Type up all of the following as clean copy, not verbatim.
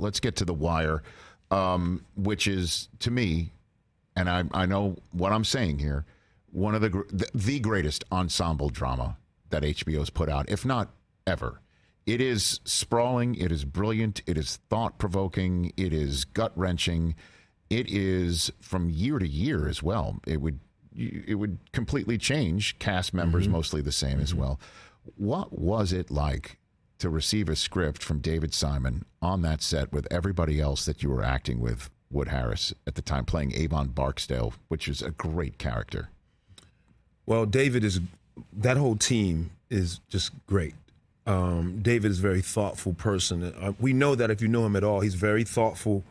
let's get to The Wire, which is, to me, and I know what I'm saying here, one of the greatest ensemble drama that HBO's put out, if not ever. It is sprawling. It is brilliant. It is thought-provoking. It is gut-wrenching. It is from year to year as well. It would completely change. Cast members mostly the same as well. What was it like to receive a script from David Simon on that set with everybody else that you were acting with? Wood Harris at the time playing Avon Barksdale, which is a great character. Well, that whole team is just great. David is a very thoughtful person. We know that if you know him at all, he's very thoughtful,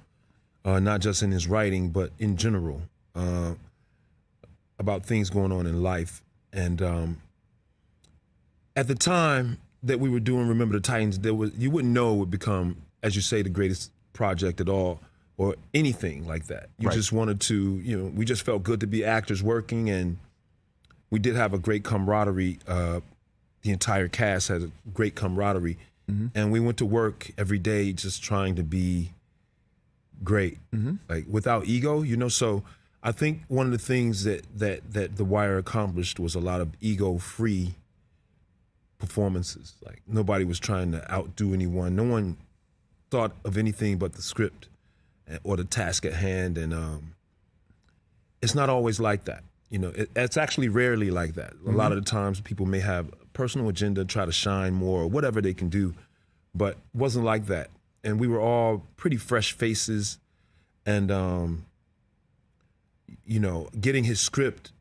not just in his writing, but in general, about things going on in life. And at the time that we were doing Remember the Titans, you wouldn't know it would become, as you say, the greatest project at all, or anything like that. You just wanted to, we just felt good to be actors working, and we did have a great camaraderie. The entire cast had a great camaraderie. And we went to work every day just trying to be great, like without ego, So I think one of the things that The Wire accomplished was a lot of ego-free performances. Like nobody was trying to outdo anyone. No one thought of anything but the script or the task at hand, and it's not always like that. It's actually rarely like that. A lot of the times people may have a personal agenda, try to shine more or whatever they can do, but it wasn't like that. And we were all pretty fresh faces, and getting his script,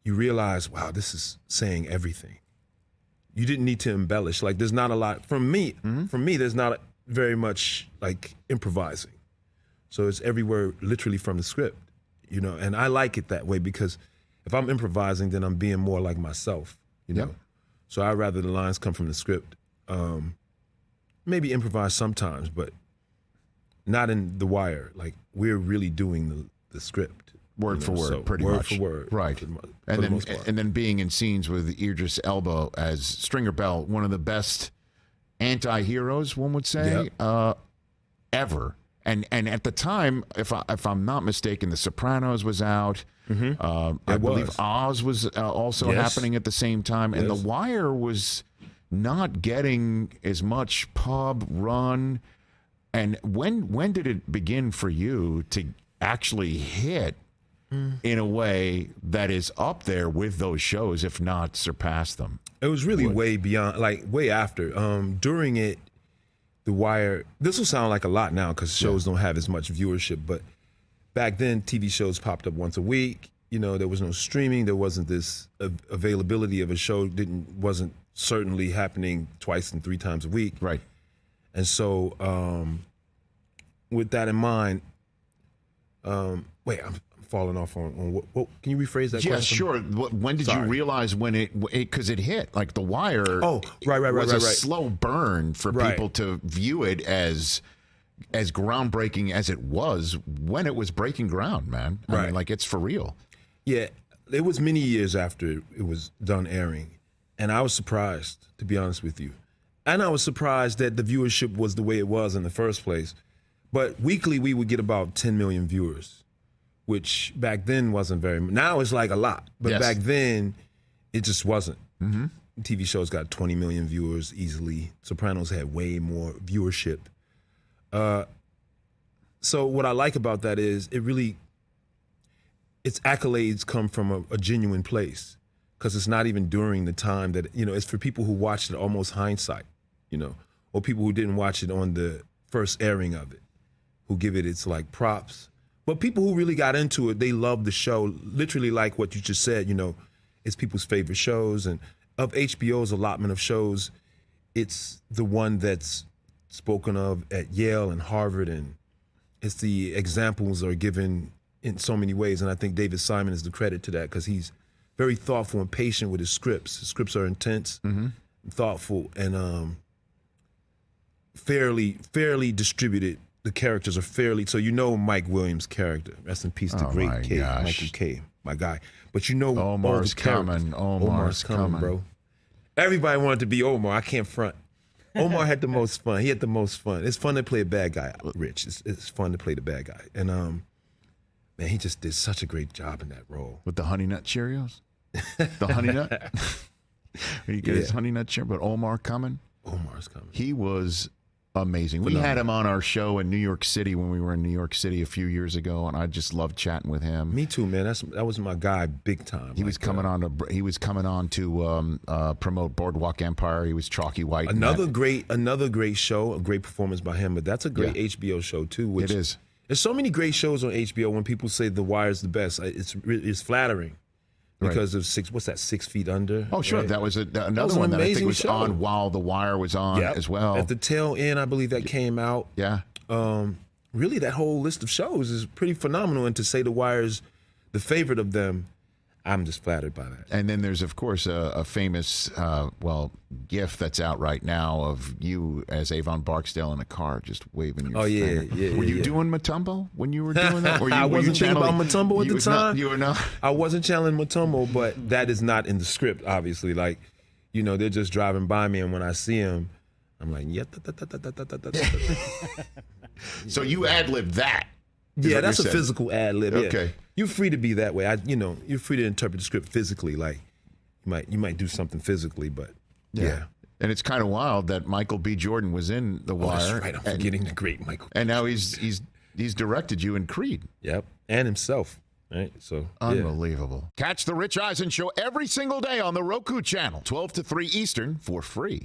you realize, wow, this is saying everything. You didn't need to embellish. Like there's not a lot, from me, there's not very much like improvising. So it's everywhere literally from the script, and I like it that way because if I'm improvising, then I'm being more like myself, So I'd rather the lines come from the script. Maybe improvise sometimes, but not in The Wire. Like we're really doing the script. Word for word, so pretty word much. Word for word. Right. And then being in scenes with Idris Elba as Stringer Bell, one of the best anti-heroes, one would say, ever. And at the time, if I'm not mistaken, The Sopranos was out. I believe Oz was also happening at the same time. And The Wire was not getting as much pub run. And when did it begin for you to actually hit in a way that is up there with those shows, if not surpass them? It was really way beyond, like way after. During it, The Wire, this will sound like a lot now because shows don't have as much viewership, but back then TV shows popped up once a week. There was no streaming. There wasn't this availability of a show. Wasn't certainly happening twice and 3 times a week. Right. And so with that in mind, I'm falling off on what can you rephrase that question? Yeah, sure. When did you realize when because it hit, like The Wire was a slow burn for people to view it as groundbreaking as it was when it was breaking ground, man. I mean, like it's for real. Yeah, it was many years after it was done airing, and I was surprised, to be honest with you. And I was surprised that the viewership was the way it was in the first place. But weekly, we would get about 10 million viewers, which back then wasn't very much. Now it's like a lot, but back then, it just wasn't. TV shows got 20 million viewers easily. Sopranos had way more viewership. So what I like about that is its accolades come from a genuine place, because it's not even during the time that, it's for people who watched it almost hindsight, or people who didn't watch it on the first airing of it, who give it its like props. But people who really got into it, they love the show, literally like what you just said, it's people's favorite shows. And of HBO's allotment of shows, it's the one that's spoken of at Yale and Harvard, and it's the examples are given in so many ways. And I think David Simon is the credit to that, because he's very thoughtful and patient with his scripts. His scripts are intense, thoughtful, and fairly distributed. The characters are fairly, so Mike Williams' character. Rest in peace to great K, Michael K, my guy. But Omar's coming. Omar's coming, bro. Everybody wanted to be Omar. I can't front. Omar had the most fun. He had the most fun. It's fun to play a bad guy, Rich. It's fun to play the bad guy. And man, he just did such a great job in that role. With the Honey Nut Cheerios? The Honey Nut? You get his Honey Nut Cheerios, but Omar coming? Omar's coming. He was amazing. We had him on our show in New York City when we were in New York City a few years ago, and I just loved chatting with him. Me too, man. That was my guy, big time. He was coming on to promote Boardwalk Empire. He was Chalky White. Another great show, a great performance by him. But that's a great HBO show too. Which it is. There's so many great shows on HBO. When people say The Wire's the best, it's flattering. Because of 6 Feet Under. Oh, sure. Right? That was another one that I think was show. on while The Wire was on as well. At the tail end, I believe that came out. Yeah. Really, that whole list of shows is pretty phenomenal. And to say The Wire's the favorite of them, I'm just flattered by that. And then there's, of course, a famous, GIF that's out right now of you as Avon Barksdale in a car just waving your finger. Yeah. Were you doing Matumbo when you were doing that? I wasn't thinking about Matumbo at the time. You were not? I wasn't channeling Matumbo, but that is not in the script, obviously. Like, they're just driving by me, and when I see them, I'm like, yeah. So you ad-libbed that? Yeah, that's a physical ad lib. Okay. Yeah. You're free to be that way. You're free to interpret the script physically. Like you might do something physically, but yeah. And it's kind of wild that Michael B. Jordan was in The Wire. That's right. I'm forgetting the great Michael. And now he's directed you in Creed. Yep. And himself. Right. So unbelievable. Catch the Rich Eisen Show every single day on the Roku channel, 12 to 3 Eastern, for free.